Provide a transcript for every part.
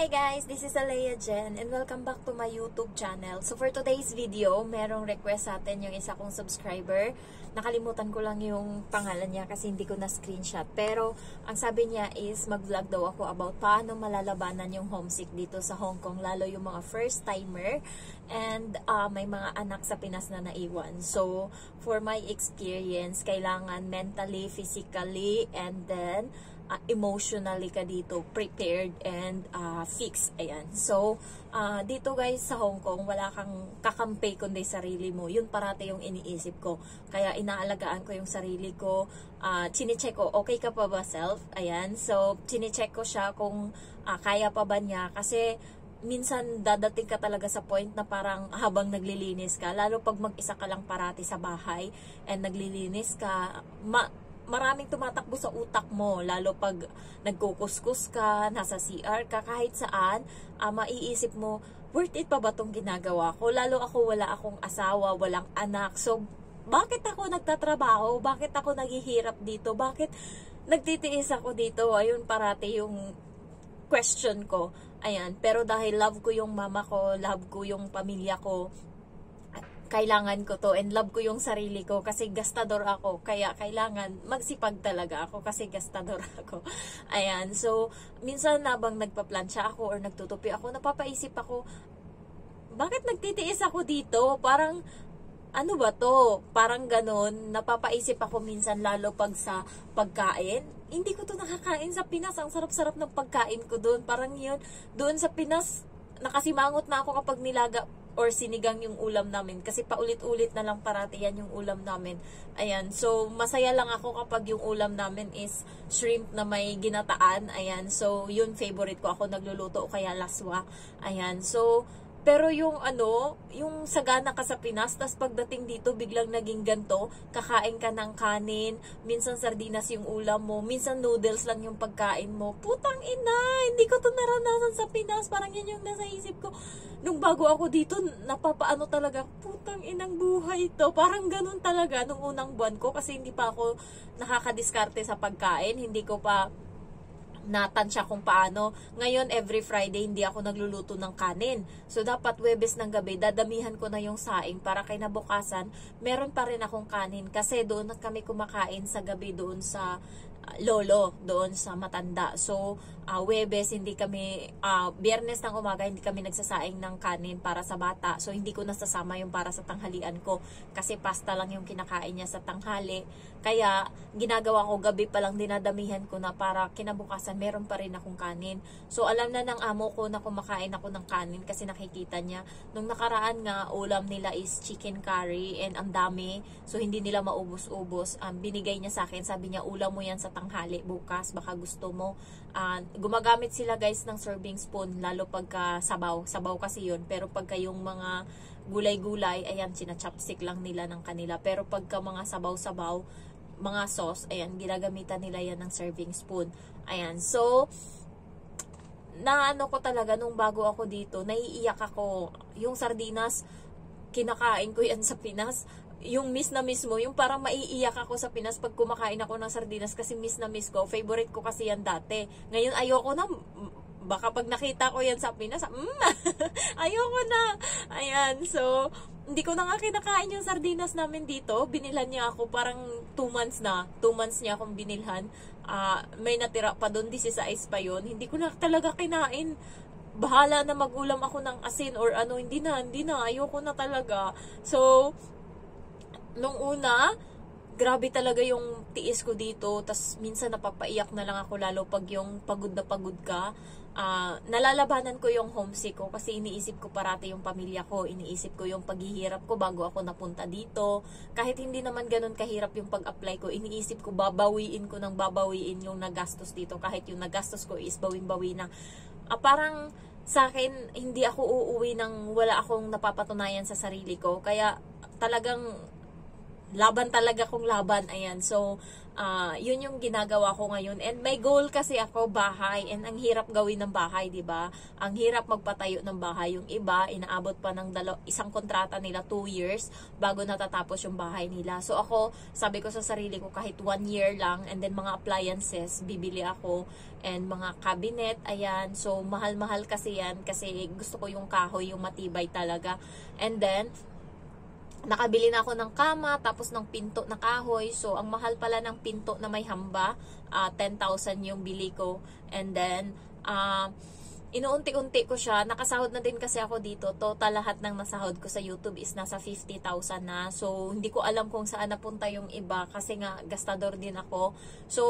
Hi guys, this is Alea Jen and welcome back to my YouTube channel. So for today's video, merong request sa atin yung isa kong subscriber. Nakalimutan ko lang yung pangalan niya kasi hindi ko na screenshot. Pero ang sabi niya is mag-vlog daw ako about paano malalabanan yung homesick dito sa Hong Kong. Lalo yung mga first timer and may mga anak sa Pinas na naiwan. So for my experience, kailangan mentally, physically, and then emotionally ka dito prepared and fixed. Ayan. So, dito guys sa Hong Kong, wala kang kakampi kundi sarili mo. Yun parati yung iniisip ko. Kaya inaalagaan ko yung sarili ko. Chinecheck ko, okay ka pa ba self? Ayan. So, chinecheck ko siya kung kaya pa ba niya. Kasi, minsan dadating ka talaga sa point na parang habang naglilinis ka, lalo pag mag-isa ka lang parati sa bahay and naglilinis ka, maraming tumatakbo sa utak mo, lalo pag nagkukuskus ka, nasa CR ka, kahit saan, maiisip mo, worth it pa ba itong ginagawa ko? Lalo ako, wala akong asawa, walang anak. So, bakit ako nagtatrabaho? Bakit ako naghihirap dito? Bakit nagtitiis ako dito? Ayun parati yung question ko. Ayan, pero dahil love ko yung mama ko, love ko yung pamilya ko, kailangan ko to and love ko yung sarili ko kasi gastador ako. Kaya kailangan magsipag talaga ako kasi gastador ako. Ayan. So, minsan nabang nagpaplansya ako or nagtutupi ako, napapaisip ako, bakit nagtitiis ako dito? Parang, ano ba to? Parang ganon. Napapaisip ako minsan lalo pag sa pagkain. Hindi ko to nakakain sa Pinas. Ang sarap-sarap ng pagkain ko doon. Parang yun. Doon sa Pinas, nakasimangot na ako kapag nilaga or sinigang yung ulam namin kasi paulit-ulit na lang parati yan yung ulam namin. Ayan, so masaya lang ako kapag yung ulam namin is shrimp na may ginataan. Ayan, so yun favorite ko, ako nagluluto o kaya laswa. Ayan, so pero yung yung sagana ka sa Pinas, tas pagdating dito biglang naging ganto, kakain ka ng kanin, minsan sardinas yung ulam mo, minsan noodles lang yung pagkain mo. Putang ina, hindi ko to naranasan sa Pinas. Parang yan yung nasa isip ko. Nung bago ako dito, napapaano talaga, putang inang buhay to. Parang ganun talaga nung unang buwan ko kasi hindi pa ako nakakadiskarte sa pagkain, hindi ko pa natansya kung paano. Ngayon, every Friday, hindi ako nagluluto ng kanin. So, dapat Huwebes ng gabi, dadamihan ko na yung saing para kinabukasan, meron pa rin akong kanin. Kasi doon na kami kumakain sa gabi doon sa lolo, doon sa matanda. So, Huwebes, hindi kami, Biyernes ng umaga, hindi kami nagsasaing ng kanin para sa bata. So, hindi ko nasasama yung para sa tanghalian ko. Kasi pasta lang yung kinakain niya sa tanghali. Kaya, ginagawa ko gabi pa lang, dinadamihan ko na para kinabukasan, meron pa rin akong kanin. So, alam na ng amo ko na kumakain ako ng kanin kasi nakikita niya. Nung nakaraan nga, ulam nila is chicken curry and ang dami. So, hindi nila maubos-ubos. Binigay niya sa akin, sabi niya, ulam mo yan sa tanghali bukas, baka gusto mo. Gumagamit sila guys ng serving spoon, lalo pagka sabaw. Sabaw kasi yun. Pero pagka yung mga gulay-gulay, ayan, sinachopstick lang nila ng kanila. Pero pagka mga sabaw-sabaw, mga sauce, ayan, ginagamitan nila yan ng serving spoon. Ayan, so, naano ko talaga, nung bago ako dito, naiiyak ako. Yung sardinas, kinakain ko yan sa Pinas. Yung miss na miss mo, yung parang maiiyak ako sa Pinas pag kumakain ako ng sardinas kasi miss na miss ko. Favorite ko kasi yan dati. Ngayon, ayoko na. Baka pag nakita ko yan sa Pinas, ayoko na. Ayan, so, hindi ko na nga kinakain yung sardinas namin dito. Binilhan niya ako parang 2 months na. 2 months niya akong binilhan. May natira pa doon, 16 pa yun. Hindi ko na talaga kinain. Bahala na magulam ako ng asin or ano, hindi na, ayoko na talaga. So, nung una, grabe talaga yung tiis ko dito. Tas minsan napapaiyak na lang ako lalo pag yung pagod na pagod ka. Nalalabanan ko yung homesick ko kasi iniisip ko parati yung pamilya ko. Iniisip ko yung paghihirap ko bago ako napunta dito. Kahit hindi naman ganun kahirap yung pag-apply ko, iniisip ko babawiin ko ng babawiin yung nagastos dito. Kahit yung nagastos ko is bawin-bawi na. Parang sa akin, hindi ako uuwi ng wala akong napapatunayan sa sarili ko. Kaya talagang laban talaga kong laban. Ayan. So, yun yung ginagawa ko ngayon. And may goal kasi ako, bahay. And ang hirap gawin ng bahay, di ba? Ang hirap magpatayo ng bahay. Yung iba, inaabot pa ng isang kontrata nila 2 years bago natatapos yung bahay nila. So, ako, sabi ko sa sarili ko, kahit 1 year lang, and then mga appliances, bibili ako, and mga cabinet, ayan. So, mahal-mahal kasi yan, kasi gusto ko yung kahoy, yung matibay talaga. And then, nakabili na ako ng kama, tapos ng pinto na kahoy. So, ang mahal pala ng pinto na may hamba, 10,000 yung bili ko. And then, inuunti-unti ko siya. Nakasahod na din kasi ako dito. Total lahat ng nasahod ko sa YouTube is nasa 50,000 na. So, hindi ko alam kung saan napunta yung iba kasi nga gastador din ako. So,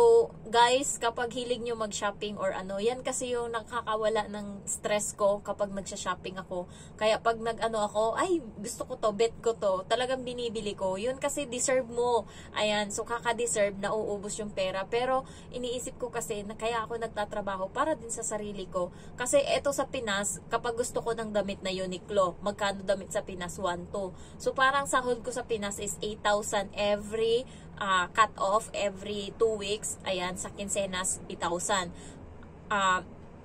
guys, kapag hilig nyo mag-shopping or ano, yan kasi yung nakakawala ng stress ko kapag nagsha-shopping ako. Kaya pag nag-ano ako, ay, gusto ko to, bet ko to, talagang binibili ko. Yun kasi deserve mo. Ayan, so kaka-deserve na uubos yung pera. Pero, iniisip ko kasi na kaya ako nagtatrabaho para din sa sarili ko. Kasi eto sa Pinas, kapag gusto ko ng damit na Uniqlo, magkano damit sa Pinas? 1,2. So parang sahod ko sa Pinas is 8,000 every cut off, every 2 weeks. Ayan, sa quincenas, 8,000.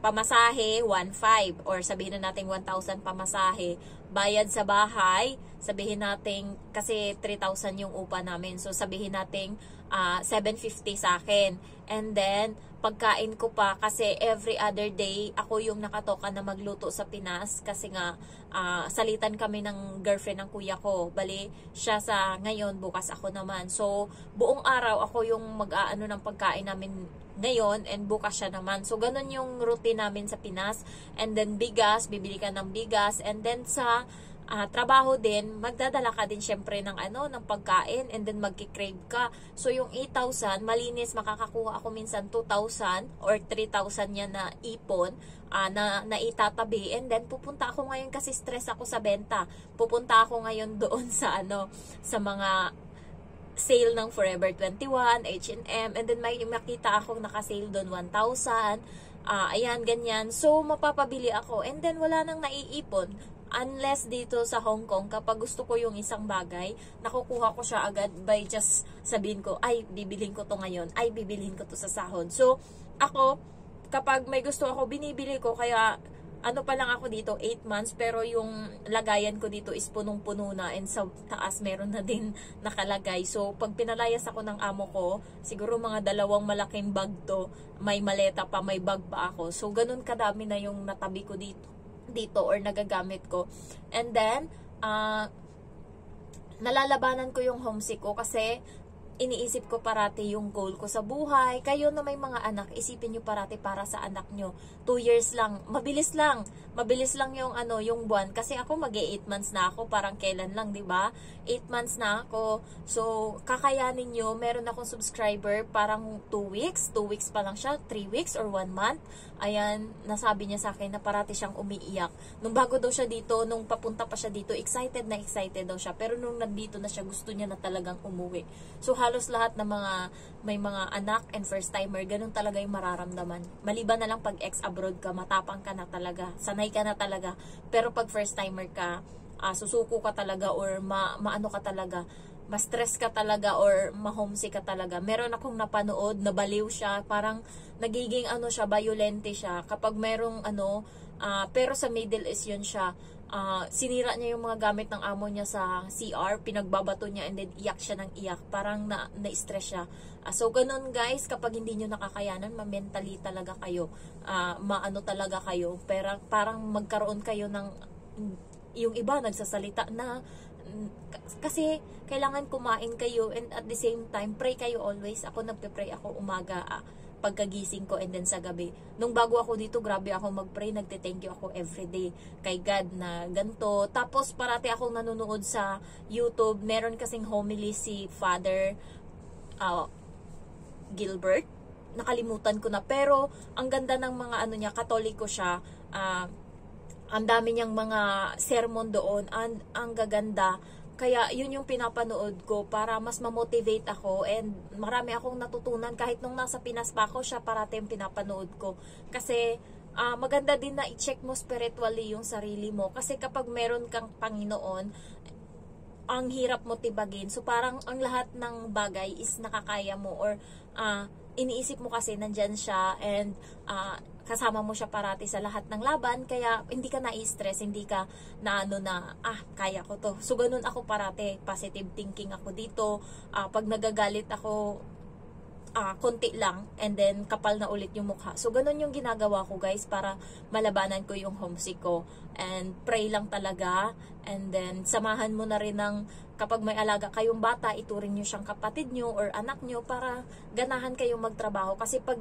Pamasahe, 1,500. Or sabihin na natin 1,000 pamasahe. Bayad sa bahay, sabihin natin, kasi 3,000 yung upa namin. So sabihin natin 750 sa akin. And then, pagkain ko pa, kasi every other day, ako yung nakatoka na magluto sa Pinas. Kasi nga, salitan kami ng girlfriend ng kuya ko. Bali, siya sa ngayon, bukas ako naman. So, buong araw, ako yung mag-aano ng pagkain namin ngayon, and bukas siya naman. So, ganun yung routine namin sa Pinas. And then, bigas, bibili ka ng bigas. And then, sa trabaho din, magdadala ka din syempre ng ng pagkain, and then magki-crave ka. So yung 8,000, malinis, makakakuha ako minsan 2,000 or 3,000 yan na ipon, na itatabi, and then pupunta ako ngayon kasi stress ako sa benta. Pupunta ako ngayon doon sa sa mga sale ng Forever 21, H&M, and then may makita akong naka-sale doon 1,000. Ayan, ganyan. So mapapabili ako, and then wala nang naiipon. Unless dito sa Hong Kong, kapag gusto ko yung isang bagay, nakukuha ko siya agad by just sabihin ko, ay, bibilhin ko to ngayon, ay, bibilhin ko to sa sahod. So, ako, kapag may gusto ako, binibili ko, kaya, pa lang ako dito, 8 months, pero yung lagayan ko dito is punong-puno na, and sa taas meron na din nakalagay. So, pag pinalayas ako ng amo ko, siguro mga 2 malaking bag to, may maleta pa, may bag pa ako. So, ganun kadami na yung natabi ko dito or nagagamit ko. And then, nalalabanan ko yung homesick ko kasi iniisip ko parati yung goal ko sa buhay. Kayo na may mga anak, isipin nyo parati para sa anak nyo. 2 years lang, mabilis lang yung yung buwan, kasi ako mag-8 months na ako, parang kailan lang, 'di ba? 8 months na ako. So, kakayanin nyo, meron akong subscriber, parang 2 weeks pa lang siya, 3 weeks or 1 month. Ayan, nasabi niya sa akin na parati siyang umiiyak. Nung bago daw siya dito, nung papunta pa siya dito, excited daw siya. Pero nung nandito na siya, gusto niya na talagang umuwi. So, halos lahat ng may mga anak and first timer, ganun talaga yung mararamdaman. Maliban na lang pag ex-abroad ka, matapang ka na talaga, sanay ka na talaga. Pero pag first timer ka, susuko ka talaga, or maano ka talaga, ma-stress ka talaga, or ma-homesick ka talaga. Meron akong napanood, nabaliw siya, parang nagiging siya, violente siya. Kapag merong pero sa Middle East yun siya, sinira niya yung mga gamit ng amo niya sa CR, pinagbabato niya, and then iyak siya ng iyak, parang na-stress siya. So ganun guys, kapag hindi nyo nakakayanan, ma-mentally talaga kayo, maano talaga kayo, pero parang magkaroon kayo ng, yung iba nagsasalita na, kasi kailangan kumain kayo, and at the same time pray kayo always. Ako nagpe-pray ako umaga, pagkagising ko, and then sa gabi. Nung bago ako dito, grabe ako mag-pray, nagte-thank you ako everyday kay God na ganto. Tapos parati akong nanonood sa YouTube, meron kasing homily si Father Gilbert, nakalimutan ko na, pero ang ganda ng mga niya, Katoliko siya, ang dami niyang mga sermon doon, ang gaganda. Kaya yun yung pinapanood ko para mas ma-motivate ako, and marami akong natutunan. Kahit nung nasa Pinas pa ako, siya parati yung pinapanood ko. Kasi maganda din na i-check mo spiritually yung sarili mo. Kasi kapag meron kang Panginoon, ang hirap mo tibagin. So parang ang lahat ng bagay is nakakaya mo, or iniisip mo kasi nandyan siya, and kasama mo siya parati sa lahat ng laban, kaya hindi ka na-stress, hindi ka na kaya ko to. So ganun ako parati, positive thinking ako dito. Pag nagagalit ako, konti lang, and then kapal na ulit yung mukha. So ganun yung ginagawa ko, guys, para malabanan ko yung homesick ko. And pray lang talaga, and then samahan mo na rin ng, kapag may alaga kayong bata, ituring nyo siyang kapatid nyo or anak nyo, para ganahan kayong magtrabaho. Kasi pag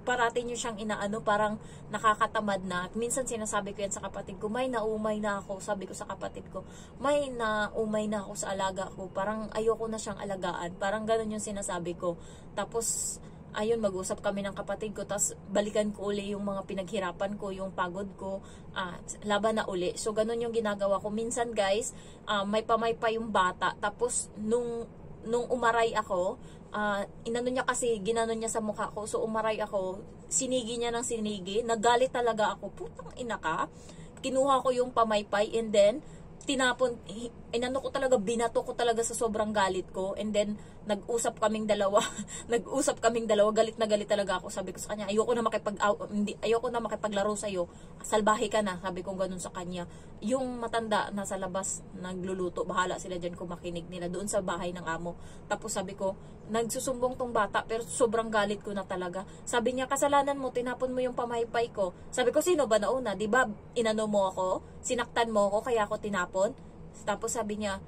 parati nyo siyang parang nakakatamad na. Minsan sinasabi ko yan sa kapatid ko, may naumay na ako. Sabi ko sa kapatid ko, may naumay na ako sa alaga ko. Parang ayoko na siyang alagaan. Parang ganun yung sinasabi ko. Tapos, ayun, mag-usap kami ng kapatid ko, tapos balikan ko uli yung mga pinaghirapan ko, yung pagod ko, laban na uli. So, ganun yung ginagawa ko. Minsan, guys, may pa yung bata. Tapos, nung umaray ako, inano niya kasi, ginano niya sa mukha ko, so umaray ako, sinigi niya ng sinigi, nagalit talaga ako, putang ina ka, kinuha ko yung pamaypay, and then, tinapon, binato ko talaga sa sobrang galit ko, and then, nag-usap kaming dalawa, galit na galit talaga ako. Sabi ko sa kanya, ayoko na makipaglaro sa'yo, salbahe ka na, sabi ko ganun sa kanya. Yung matanda nasa labas nagluluto, bahala sila dyan kung makinig nila doon sa bahay ng amo. Tapos sabi ko, nagsusumbong tong bata, pero sobrang galit ko na talaga. Sabi niya, kasalanan mo, tinapon mo yung pamaypay ko. Sabi ko, sino ba nauna? Diba inano mo ako, sinaktan mo ako, kaya ako tinapon? Tapos sabi niya,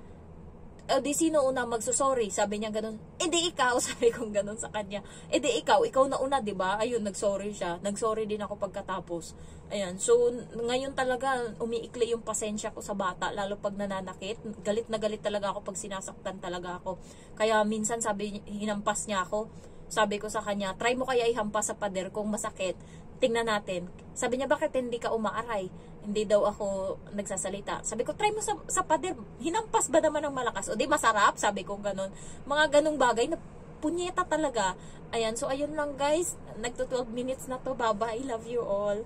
di sino una magsusorry? Sabi niya ganun. Di ikaw, sabi kong ganun sa kanya. Di ikaw na una, di ba? Ayun, nagsorry siya. Nagsorry din ako pagkatapos. Ayan. So, ngayon talaga, umiikli yung pasensya ko sa bata, lalo pag nananakit. Galit na galit talaga ako pag sinasaktan talaga ako. Kaya minsan hinampas niya ako. Sabi ko sa kanya, try mo kaya ihampas sa pader kung masakit. Tingnan natin. Sabi niya, bakit hindi ka umaaray? Hindi daw ako nagsasalita. Sabi ko, try mo sa pader. Hinampas ba naman ng malakas? O di masarap? Sabi ko ganun. Mga ganung bagay na punyeta talaga. Ayan, so ayun lang, guys. Nagto 12 minutes na to. Bye-bye. Love you all.